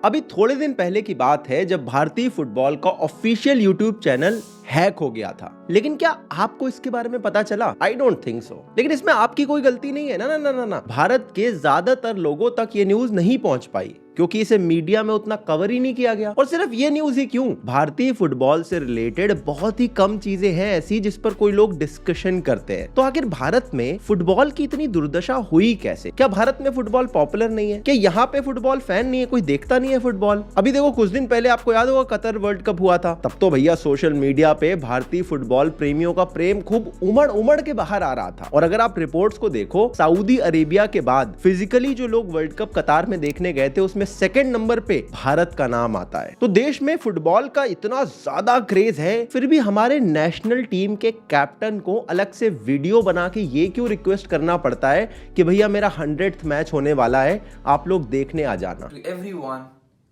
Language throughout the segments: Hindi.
अभी थोड़े दिन पहले की बात है जब भारतीय फुटबॉल का ऑफिशियल यूट्यूब चैनल हैक हो गया था। लेकिन क्या आपको इसके बारे में पता चला? I don't think so. लेकिन इसमें आपकी कोई गलती नहीं है। ना ना ना ना ना, भारत के ज्यादातर लोगों तक ये न्यूज नहीं पहुंच पाई क्योंकि इसे मीडिया में उतना कवर ही नहीं किया गया। और सिर्फ ये न्यूज ही क्यों, भारतीय फुटबॉल से रिलेटेड बहुत ही कम चीजें हैं ऐसी जिस पर कोई लोग डिस्कशन करते हैं। तो आखिर भारत में फुटबॉल की इतनी दुर्दशा हुई कैसे? क्या भारत में फुटबॉल पॉपुलर नहीं है? क्या यहाँ पे फुटबॉल फैन नहीं है? कोई देखता नहीं है फुटबॉल? अभी देखो, कुछ दिन पहले आपको याद होगा कतर वर्ल्ड कप हुआ था। तब तो भैया सोशल मीडिया पे भारतीय फुटबॉल प्रेमियों का प्रेम खूब उमड़ उमड़ के बाहर आ रहा था। और अगर आप रिपोर्ट्स को देखो, सऊदी अरेबिया के बाद फिजिकली जो लोग वर्ल्ड कप कतार में देखने गए थे उसमें सेकंड नंबर पे भारत का नाम आता है। तो देश में फुटबॉल का इतना ज्यादा क्रेज है, फिर भी हमारे नेशनल टीम के कैप्टन को अलग से वीडियो बना के ये क्यों रिक्वेस्ट करना पड़ता है कि भैया मेरा 100th मैच होने वाला है, आप लोग देखने आ जाना। To everyone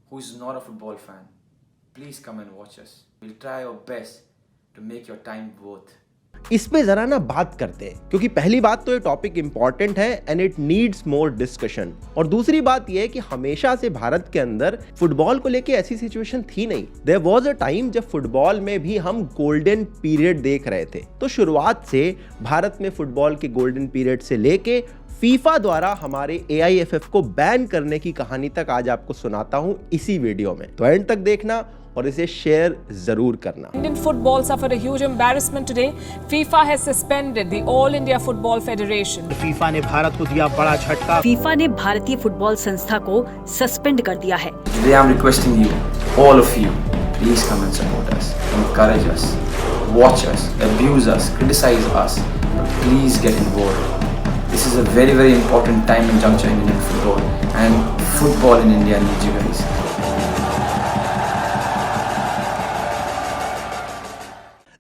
who is not a football fan, please come and watch us. We'll try our best to make your time worth. इस पे जरा ना बात करते हैं, क्योंकि पहली बात तो ये टॉपिक इंपॉर्टेंट है and it needs more discussion. और दूसरी बात ये है कि हमेशा से भारत के अंदर फुटबॉल को लेके ऐसी सिचुएशन थी नहीं। देयर वाज अ टाइम जब फुटबॉल में भी हम गोल्डन पीरियड देख रहे थे। तो शुरुआत से भारत में फुटबॉल के गोल्डन पीरियड से लेके फीफा द्वारा हमारे AIFF को बैन करने की कहानी तक आज आपको सुनाता हूं इसी वीडियो में। तो एंड तक देखना और इसे शेयर जरूर करना। Indian football suffered a huge embarrassment today. FIFA has suspended the All India Football Federation. FIFA ने भारत को दिया बड़ा झटका। फीफा ने भारतीय फुटबॉल संस्था को सस्पेंड कर दिया है। Today I'm requesting you, all of you, please come and support us, encourage us, watch us, abuse us, criticize us, but please get involved. This is a very, very important time and juncture in Indian football, and football in India needs you guys.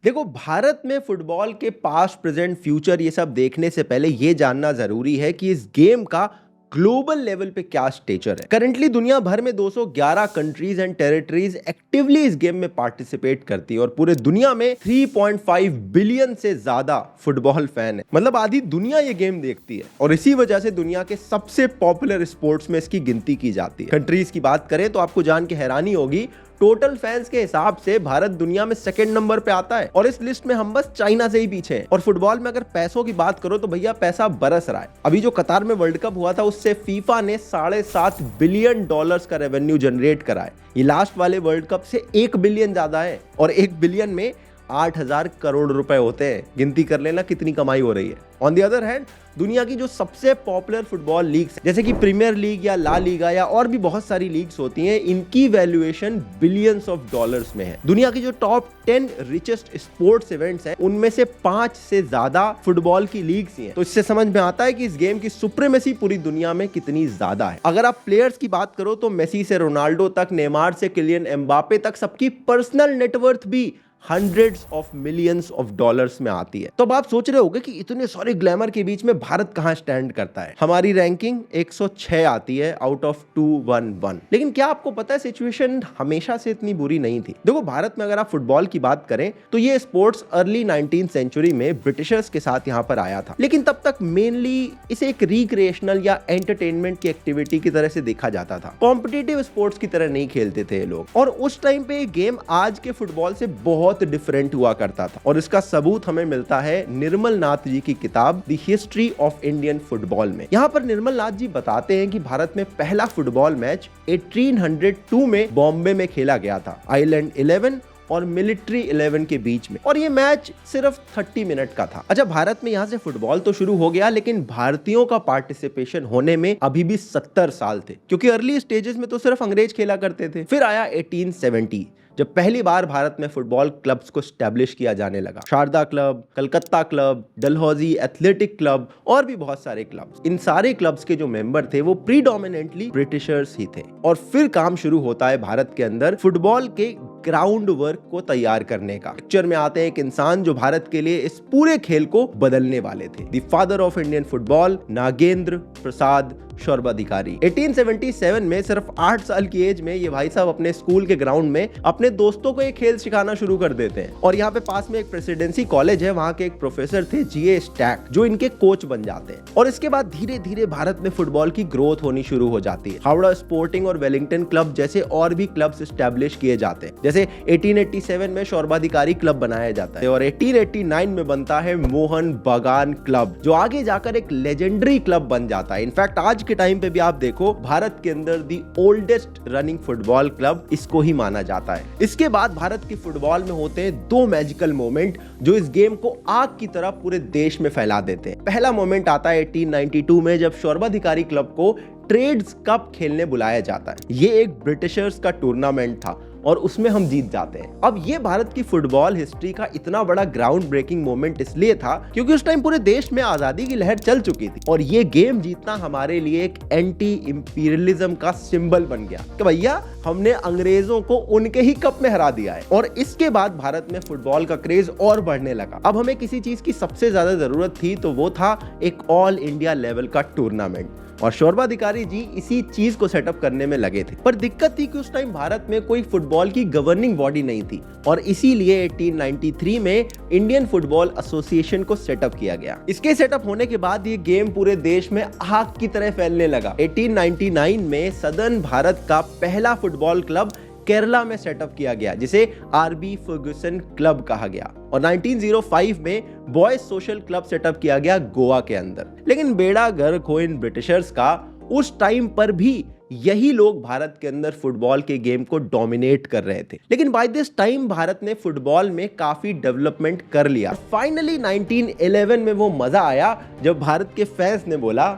देखो, भारत में फुटबॉल के पास्ट, प्रेजेंट, फ्यूचर ये सब देखने से पहले ये जानना जरूरी है कि इस गेम का ग्लोबल लेवल पे क्या स्टेचर है। करंटली दुनिया भर में 211 कंट्रीज एंड टेरिटरीज एक्टिवली इस गेम में पार्टिसिपेट करती है और पूरे दुनिया में 3.5 बिलियन से ज्यादा फुटबॉल फैन है। मतलब आधी दुनिया ये गेम देखती है और इसी वजह से दुनिया के सबसे पॉपुलर स्पोर्ट्स में इसकी गिनती की जाती है। कंट्रीज की बात करें तो आपको जान के हैरानी होगी, टोटल फैंस के हिसाब से भारत दुनिया में सेकंड नंबर पे आता है और इस लिस्ट में हम बस चाइना से ही पीछे हैं। और फुटबॉल में अगर पैसों की बात करो तो भैया पैसा बरस रहा है। अभी जो कतार में वर्ल्ड कप हुआ था उससे फीफा ने $7.5 बिलियन का रेवेन्यू जनरेट करा है। ये लास्ट वाले वर्ल्ड कप से 1 बिलियन ज्यादा है और 1 बिलियन में 8,000 करोड़ रुपए होते हैं। गिनती कर लेना कितनी कमाई हो रही है। ऑन द अदर हैंड, दुनिया की जो सबसे पॉपुलर फुटबॉल लीग्स जैसे कि प्रीमियर लीग या ला लीगा या और भी बहुत सारी लीग्स होती हैं, इनकी वैल्यूएशन बिलियंस ऑफ डॉलर्स में है। दुनिया की जो टॉप 10 रिचेस्ट स्पोर्ट्स इवेंट्स हैं उनमें से 5 से ज्यादा फुटबॉल की लीग्स ही हैं। तो इससे समझ में आता है कि इस गेम की सुप्रीमेसी पूरी दुनिया में कितनी ज्यादा है। अगर आप प्लेयर्स की बात करो तो मेसी से रोनाल्डो तक, नेमार से किलियन एम्बापे तक सबकी पर्सनल नेटवर्थ भी hundreds of millions of dollars में आती है। तो अब आप सोच रहे होंगे कि इतने सारे ग्लैमर के बीच में भारत कहां स्टैंड करता है। हमारी रैंकिंग 106 आती है आउट ऑफ 211। लेकिन क्या आपको पता है सिचुएशन हमेशा से इतनी बुरी नहीं थी। देखो, भारत में अगर आप फुटबॉल की बात करें तो ये स्पोर्ट्स अर्ली 19th सेंचुरी में ब्रिटिशर्स के साथ यहां पर आया था। लेकिन तब तक मेनली इसे एक रिक्रिएशनल या एंटरटेनमेंट की एक्टिविटी की तरह से देखा जाता था। कॉम्पिटिटिव स्पोर्ट्स की तरह नहीं खेलते थे ये लोग। और उस टाइम पे गेम आज के फुटबॉल से बहुत डिफरेंट हुआ करता था और इसका सबूत हमें मिलता है निर्मल नाथ जी की किताब the history of Indian football में। यहाँ पर निर्मल नाथ जी बताते हैं कि भारत में पहला फुटबॉल मैच 1802 में बॉम्बे में खेला गया था, आइलैंड 11 और मिलिट्री 11 के बीच में, और ये मैच सिर्फ 30 मिनट का था। अच्छा, भारत में यहाँ से फुटबॉल तो शुरू हो गया लेकिन भारतीयों का पार्टिसिपेशन होने में अभी भी 70 साल थे, क्योंकि अर्ली स्टेजेस में तो सिर्फ अंग्रेज खेला करते थे। फिर आया 1870 जब पहली बार भारत में फुटबॉल क्लब्स को स्टैब्लिश किया जाने लगा। Sharda club, Calcutta club, Dalhousie athletic club और भी बहुत सारे क्लब्स। इन सारे क्लब्स के जो मेंबर थे वो प्रीडोमिनेंटली ब्रिटिशर्स ही थे। और फिर काम शुरू होता है भारत के अंदर फुटबॉल के ग्राउंड वर्क को तैयार करने का। पिक्चर में आते हैं एक इंसान जो भारत के लिए इस पूरे खेल को बदलने वाले थे। The father of Indian football, Nagendra Prasad Saurabh Adhikari. 1877 में सिर्फ 8 साल की एज में ये भाई साहब अपने स्कूल के ग्राउंड में अपने दोस्तों को ये खेल सिखाना शुरू कर देते हैं और यहाँ पे पास में एक प्रेसिडेंसी कॉलेज है, वहाँ के एक प्रोफेसर थे G.A. स्टैक, जो इनके कोच बन जाते हैं। और इसके बाद धीरे धीरे भारत में फुटबॉल की ग्रोथ होनी शुरू हो जाती है। हावड़ा स्पोर्टिंग और वेलिंगटन क्लब जैसे और भी क्लब्स एस्टैब्लिश किए जाते हैं। जैसे 1887 में सौरभाधिकारी क्लब बनाया जाता है और 1889 में बनता है मोहन बागान क्लब, जो आगे जाकर एक लेजेंडरी क्लब बन जाता है। इनफैक्ट आज के टाइम पे भी आप देखो, भारत के अंदर दी ओल्डेस्ट रनिंग फुटबॉल क्लब इसको ही माना जाता है। इसके बाद भारत की फुटबॉल में होते हैं दो मैजिकल मोमेंट जो इस गेम को आग की तरह पूरे देश में फैला देते हैं। पहला मोमेंट आता है 1892 में, जब सौरभाधिकारी क्लब को ट्रेड्स कप खेलने बुलाया जाता है। ये एक ब्रिटिशर्स का टूर्नामेंट था और उसमें हम जीत जाते हैं। अब ये भारत की फुटबॉल हिस्ट्री का इतना बड़ा ग्राउंड ब्रेकिंग मोमेंट इसलिए था क्योंकि उस टाइम पूरे देश में आजादी की लहर चल चुकी थी और ये गेम जीतना हमारे लिए एक एंटी इंपीरियलिज्म का सिंबल बन गया कि भैया हमने अंग्रेजों को उनके ही कप में हरा दिया है। और इसके बाद भारत में फुटबॉल का क्रेज और बढ़ने लगा। अब हमें किसी चीज की सबसे ज्यादा जरूरत थी तो वो था एक ऑल इंडिया लेवल का टूर्नामेंट और सौरभाधिकारी जी इसी चीज को सेटअप करने में लगे थे। पर दिक्कत थी कि उस टाइम भारत में कोई फुटबॉल की गवर्निंग बॉडी नहीं थी और इसीलिए 1893 में इंडियन फुटबॉल एसोसिएशन को सेटअप किया गया। इसके सेटअप होने के बाद ये गेम पूरे देश में आग की तरह फैलने लगा। 1899 में सदर्न भारत का पहला फुटबॉल क्लब केरला में सेटअप किया गया, जिसे आरबी फर्गुसन क्लब कहा गया। और 1905 में बॉयज सोशल क्लब सेटअप किया गया गोवा के अंदर। लेकिन बेड़ा गर्क हो इन ब्रिटिशर्स का, उस टाइम पर भी यही लोग भारत के अंदर फुटबॉल के गेम को डोमिनेट कर रहे थे। लेकिन बाय दिस टाइम भारत ने फुटबॉल में काफी डेवलपमेंट कर लिया। फाइनली 1911 में वो मजा आया जब भारत के फैंस ने बोला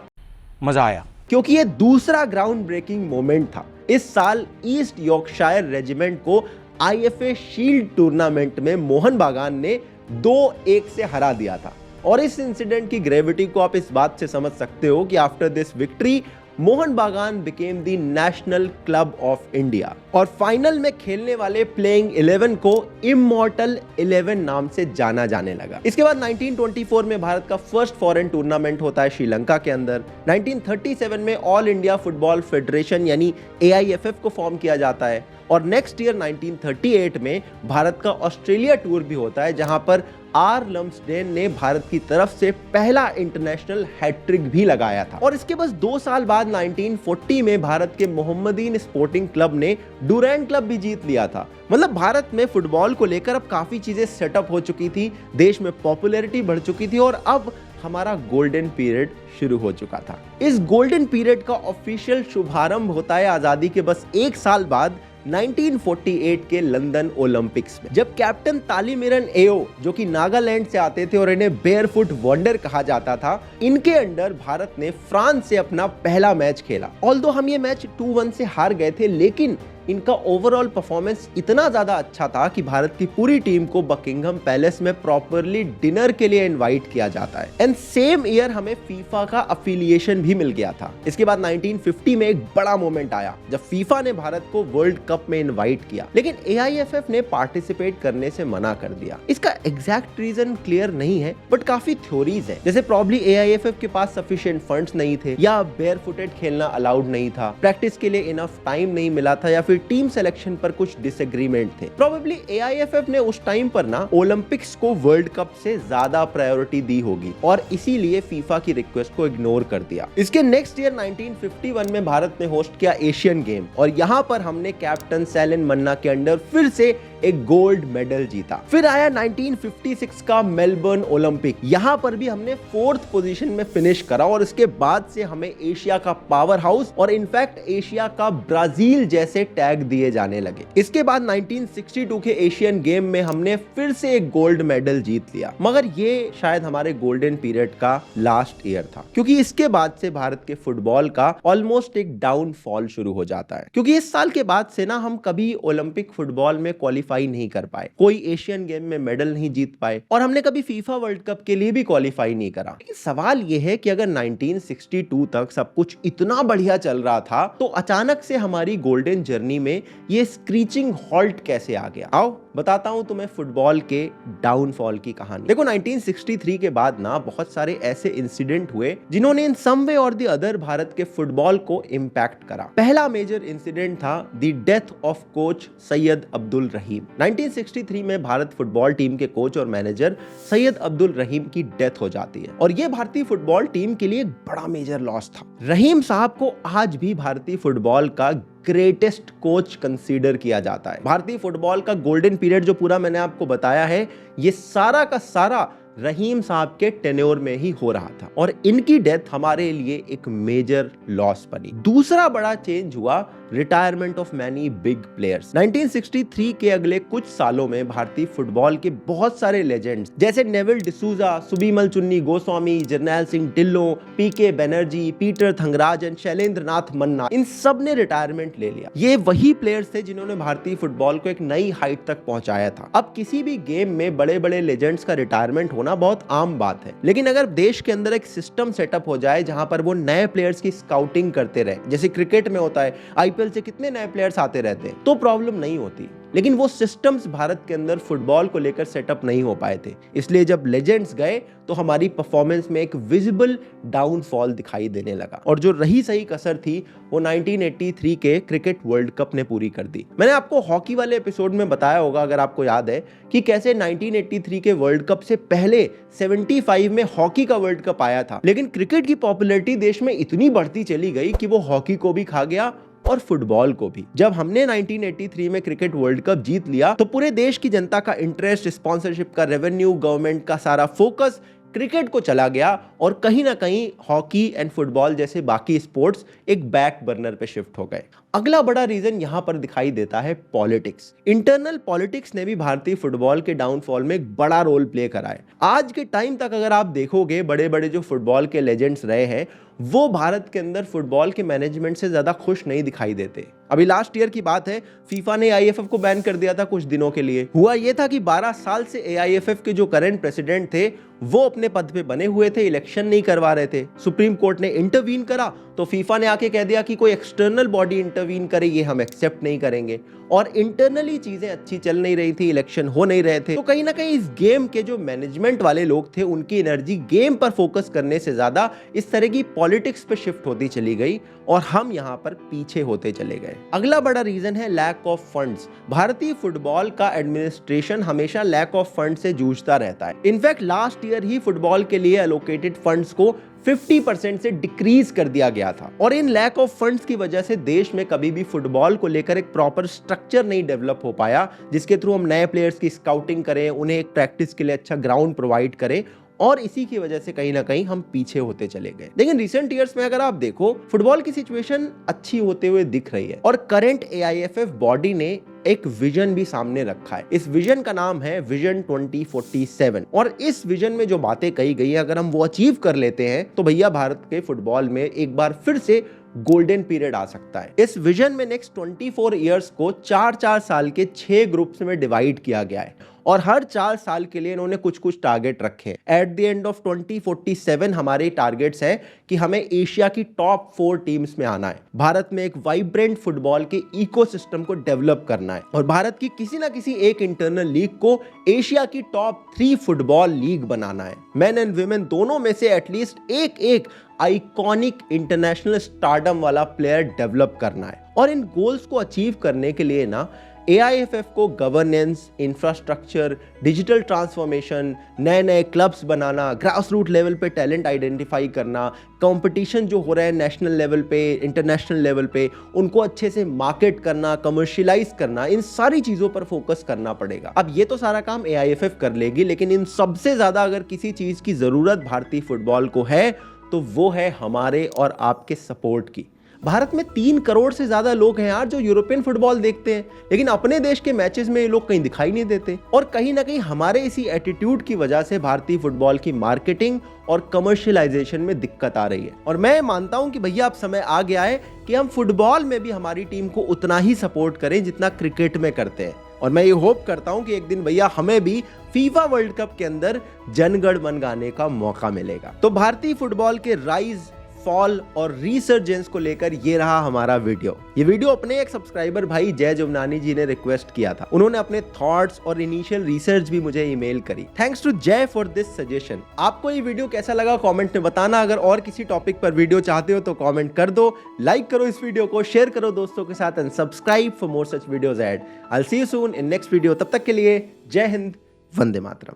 मजा आया, क्योंकि ये दूसरा ग्राउंड ब्रेकिंग मोमेंट था। इस साल ईस्ट यॉर्कशायर रेजिमेंट को IFA शील्ड टूर्नामेंट में मोहन बागान ने 2-1 से हरा दिया था। और इस इंसिडेंट की ग्रेविटी को आप इस बात से समझ सकते हो कि आफ्टर दिस विक्ट्री मोहन बागान became the national club of India और फाइनल में खेलने वाले प्लेइंग 11 को इमॉर्टल 11 नाम से जाना जाने लगा। इसके बाद 1924 में भारत का फर्स्ट फॉरेन टूर्नामेंट होता है श्रीलंका के अंदर। 1937 में ऑल इंडिया फुटबॉल फेडरेशन यानी AIFF को फॉर्म किया जाता है और नेक्स्ट ईयर 1938 में भारत का ऑस्ट्रेलिया टूर भी होता है, जहां पर आर लम्सडेन ने भारत की तरफ से पहला इंटरनेशनल हैट्रिक भी लगाया था। और इसके बस 2 साल बाद 1940 में भारत के मोहम्मदीन स्पोर्टिंग क्लब ने डुरैंड क्लब भी जीत लिया था। मतलब भारत में फुटबॉल को लेकर अब काफी चीजें सेटअप हो चुकी थी, देश में पॉपुलैरिटी बढ़ चुकी थी और अब हमारा गोल्डन पीरियड शुरू हो चुका था। इस गोल्डन पीरियड का ऑफिशियल शुभारंभ होता है आजादी के बस 1 साल बाद 1948 के लंदन ओलंपिक्स में, जब कैप्टन तालिमिरन एओ, जो कि नागालैंड से आते थे और इन्हें बेयरफुट वंडर कहा जाता था, इनके अंडर भारत ने फ्रांस से अपना पहला मैच खेला। ऑल्दो हम ये मैच 2-1 से हार गए थे, लेकिन इनका ओवरऑल परफॉर्मेंस इतना ज्यादा अच्छा था कि भारत की पूरी टीम को बकिंघम पैलेस में प्रॉपरली डिनर के लिए इनवाइट किया जाता है। एंड सेम ईयर हमें फीफा का अफिलिएशन भी मिल गया था। इसके बाद 1950 में एक बड़ा मोमेंट आया जब फीफा ने भारत को वर्ल्ड कप में इनवाइट किया, लेकिन AIFF ने पार्टिसिपेट करने से मना कर दिया। इसका एग्जैक्ट रीजन क्लियर नहीं है, बट काफी थ्योरीज है। जैसे प्रॉब्ली AIFF के पास सफिशिएंट फंड्स नहीं थे, या बेयर फुटेड खेलना अलाउड नहीं था, प्रैक्टिस के लिए इनफ टाइम नहीं मिला था, या फिर टीम सिलेक्शन पर कुछ डिसएग्रीमेंट थे। प्रोबेबली AIFF ने उस टाइम पर ना ओलंपिक्स को वर्ल्ड कप से ज्यादा प्रायोरिटी दी होगी और इसीलिए फीफा की रिक्वेस्ट को इग्नोर कर दिया। इसके नेक्स्ट ईयर 1951 में भारत ने होस्ट किया एशियन गेम और यहां पर हमने कैप्टन सैलन मन्ना के अंडर फिर से एक गोल्ड मेडल जीता। फिर आया 1956 का मेलबर्न ओलंपिक, यहां पर भी हमने 4th पोजीशन में फिनिश करा और इसके बाद से हमें एशिया का पावर हाउस और इनफैक्ट एशिया का ब्राजील जैसे टैग दिए जाने लगे। इसके बाद 1962 के एशियन गेम में हमने फिर से एक गोल्ड मेडल जीत लिया, मगर ये शायद हमारे गोल्डन पीरियड का लास्ट ईयर था, क्योंकि इसके बाद से भारत के फुटबॉल का ऑलमोस्ट एक डाउनफॉल शुरू हो जाता है। क्योंकि इस साल के बाद से ना हम कभी ओलंपिक फुटबॉल में क्वालिफाई क्वालिफाई नहीं कर पाए, कोई एशियन गेम में मेडल नहीं जीत पाए और हमने कभी फीफा वर्ल्ड कप के लिए भी क्वालिफाई नहीं करा। लेकिन सवाल यह है कि अगर 1962 तक सब कुछ इतना बढ़िया चल रहा था तो अचानक से हमारी गोल्डन जर्नी में ये स्क्रीचिंग हॉल्ट कैसे आ गया? आओ बताता हूं तुम्हें फुटबॉल के डाउनफॉल की कहानी। देखो 1963 के बाद ना बहुत सारे ऐसे इंसिडेंट हुए जिन्होंने इन सम वे और द अदर भारत के फुटबॉल को इंपैक्ट करा। पहला मेजर इंसिडेंट था the death of coach Syed Abdul Rahim. 1963 में भारत फुटबॉल टीम के कोच और मैनेजर सैयद अब्दुल रहीम की डेथ हो जाती है और यह भारतीय फुटबॉल टीम के लिए एक बड़ा मेजर लॉस था। रहीम साहब को आज भी भारतीय फुटबॉल का ग्रेटेस्ट कोच कंसीडर किया जाता है। भारतीय फुटबॉल का गोल्डन पीरियड जो पूरा मैंने आपको बताया है, ये सारा का सारा रहीम साहब के टेन्योर में ही हो रहा था और इनकी डेथ हमारे लिए एक मेजर लॉस बनी। दूसरा बड़ा चेंज हुआ retirement of many big players. 1963 के अगले कुछ सालों में भारतीय फुटबॉल के बहुत सारे लेजेंड्स जैसे नेविल डिसूजा, सुबीमल चुन्नी गोस्वामी, जर्नैल सिंह ढिल्लों, पीके बनर्जी, पीटर थंगराजन, शैलेंद्र नाथ मन्ना, इन सब ने रिटायरमेंट ले लिया। ये वही प्लेयर्स थे जिन्होंने भारतीय फुटबॉल को एक नई हाइट तक पहुंचाया था। अब किसी भी गेम में बड़े बड़े लेजेंड्स का रिटायरमेंट होना बहुत आम बात है, लेकिन अगर देश के अंदर एक सिस्टम सेटअप हो जाए जहां पर वो नए प्लेयर्स की स्काउटिंग करते रहे, जैसे क्रिकेट में होता है, आईपीएल से कितने नए प्लेयर्स आते रहते हैं, तो प्रॉब्लम नहीं होती। लेकिन वो सिस्टम्स भारत के अंदर फुटबॉल को लेकर सेटअप नहीं हो पाए थे, इसलिए जब लेजेंड्स गए तो हमारी परफॉर्मेंस में एक विजिबल डाउनफॉल दिखाई देने लगा और जो रही सही कसर थी वो 1983 के क्रिकेट वर्ल्ड कप ने पूरी कर दी। मैंने आपको हॉकी वाले एपिसोड में बताया होगा, अगर आपको याद है, कि कैसे 1983 के वर्ल्ड कप से पहले 75 में हॉकी का वर्ल्ड कप आया था, लेकिन क्रिकेट की पॉपुलैरिटी देश में इतनी बढ़ती चली गई कि वो हॉकी को भी खा गया और फुटबॉल को भी। जब हमने 1983 में क्रिकेट वर्ल्ड कप जीत लिया तो पूरे देश की जनता का इंटरेस्ट, स्पॉन्सरशिप का रेवेन्यू, गवर्नमेंट का सारा फोकस क्रिकेट को चला गया और कहीं ना कहीं हॉकी एंड फुटबॉल जैसे बाकी स्पोर्ट्स एक बैक बर्नर पे शिफ्ट हो गए। अगला बड़ा रीजन यहां पर दिखाई देता है पॉलिटिक्स। इंटरनल पॉलिटिक्स ने भी भारतीय फुटबॉल के डाउनफॉल में एक बड़ा रोल प्ले करा है। आज के टाइम तक अगर आप देखोगे, बड़े बड़े जो फुटबॉल के लेजेंड्स रहे हैं वो भारत के अंदर फुटबॉल के मैनेजमेंट से ज्यादा खुश नहीं दिखाई देते। अभी लास्ट ईयर की बात है, फीफा ने AIFF को बैन कर दिया था कुछ दिनों के लिए। हुआ यह था कि 12 साल से AIFF के जो करंट प्रेसिडेंट थे वो अपने पद पे बने हुए थे, इलेक्शन नहीं करवा रहे थे। सुप्रीम कोर्ट ने इंटरवीन करा तो फीफा ने आके कह दिया कि कोई एक्सटर्नल बॉडी इंटरवीन करे ये हम एक्सेप्ट नहीं करेंगे। और इंटरनली चीजें अच्छी चल नहीं रही थी, इलेक्शन हो नहीं रहे थे, तो कहीं ना कहीं इस गेम के जो मैनेजमेंट वाले लोग थे उनकी एनर्जी गेम पर फोकस करने से ज्यादा इस तरह की पॉलिटिक्स पे शिफ्ट होती चली गई और हम यहां पर पीछे होते चले गए। अगला बड़ा रीजन है लैक ऑफ फंड्स। भारतीय फुटबॉल का एडमिनिस्ट्रेशन हमेशा लैक ऑफ फंड से जूझता रहता है। इनफैक्ट लास्ट ईयर ही फुटबॉल के लिए एलोकेटेड फंड्स को 50% से डिक्रीज कर दिया गया था और इन लैक ऑफ फंड्स की वजह से देश में कभी भी फुटबॉल को लेकर एक प्रॉपर स्ट्रक्चर नहीं डेवलप हो पाया जिसके थ्रू हम नए प्लेयर्स की स्काउटिंग करें, उन्हें एक प्रैक्टिस के लिए अच्छा ग्राउंड प्रोवाइड करें, और इसी की वजह से कहीं ना कहीं हम पीछे होते चले गए। लेकिन रिसेंट ईयर्स में अगर आप देखो फुटबॉल की सिचुएशन अच्छी होते हुए दिख रही है और करंट AIFF बॉडी ने एक विजन भी सामने रखा है। इस विजन का नाम है विजन 2047 और इस विजन में जो बातें कही गई है अगर हम वो अचीव कर लेते हैं तो भैया भारत के फुटबॉल में एक बार फिर से गोल्डन पीरियड आ सकता है। इस विजन में नेक्स्ट 24 इयर्स को 4-4 साल के 6 ग्रुप्स में डिवाइड किया गया है और हर 4 साल के लिए इन्होंने कुछ कुछ टारगेट रखे हैं। एट द एंड ऑफ 2047 हमारे टारगेट्स हैं कि हमें एशिया की टॉप 4 टीम्स में आना है, भारत में एक वाइब्रेंट फुटबॉल के इकोसिस्टम को डेवलप करना है और भारत की किसी ना किसी एक इंटरनल लीग को एशिया की टॉप 3 फुटबॉल लीग बनाना है। मेन एंड वुमेन दोनों में से एटलीस्ट एक आइकॉनिक इंटरनेशनल स्टारडम वाला प्लेयर डेवलप करना है। और इन गोल्स को अचीव करने के लिए ना AIFF को गवर्नेंस, इंफ्रास्ट्रक्चर, डिजिटल ट्रांसफॉर्मेशन, नए नए क्लब्स बनाना, ग्रास रूट लेवल पे टैलेंट आइडेंटिफाई करना, कंपटीशन जो हो रहा है नेशनल लेवल पे, इंटरनेशनल लेवल पे, उनको अच्छे से मार्केट करना, कमर्शियलाइज करना, इन सारी चीज़ों पर फोकस करना पड़ेगा। अब ये तो सारा काम AIFF कर लेगी, लेकिन इन सबसे ज़्यादा अगर किसी चीज़ की ज़रूरत भारतीय फुटबॉल को है तो वो है हमारे और आपके सपोर्ट की। भारत में 3 करोड़ से ज्यादा लोग हैं यार जो यूरोपियन फुटबॉल देखते हैं, लेकिन अपने देश के मैचेस में ये लोग कहीं दिखाई नहीं देते और कहीं ना कहीं हमारे इसी एटीट्यूड की वजह से भारतीय फुटबॉल की मार्केटिंग और कमर्शियलाइजेशन में दिक्कत आ रही है। और मैं मानता हूं कि भैया अब समय आ गया है कि हम फुटबॉल में भी हमारी टीम को उतना ही सपोर्ट करें जितना क्रिकेट में करते हैं। और मैं ये होप करता हूं कि एक दिन भैया हमें भी फीफा वर्ल्ड कप के अंदर जनगण मन गाने का मौका मिलेगा। तो भारतीय फुटबॉल के राइज, फॉल और रीसर्जेंस को लेकर ये रहा हमारा वीडियो। ये वीडियो अपने एक सब्सक्राइबर भाई जय जुमनानी जी ने रिक्वेस्ट किया था। उन्होंने अपने थॉट्स और इनिशियल रिसर्च भी मुझे ईमेल करी। थैंक्स टू जय फॉर दिस सजेशन। आपको ये वीडियो कैसा लगा कमेंट में बताना। अगर और किसी टॉपिक पर वीडियो चाहते हो तो कमेंट कर दो, लाइक करो इस वीडियो को, शेयर करो दोस्तों के साथ and subscribe for more such videos एड। I will see you soon in next video. तब तक के लिए जय हिंद, वंदे मातरम।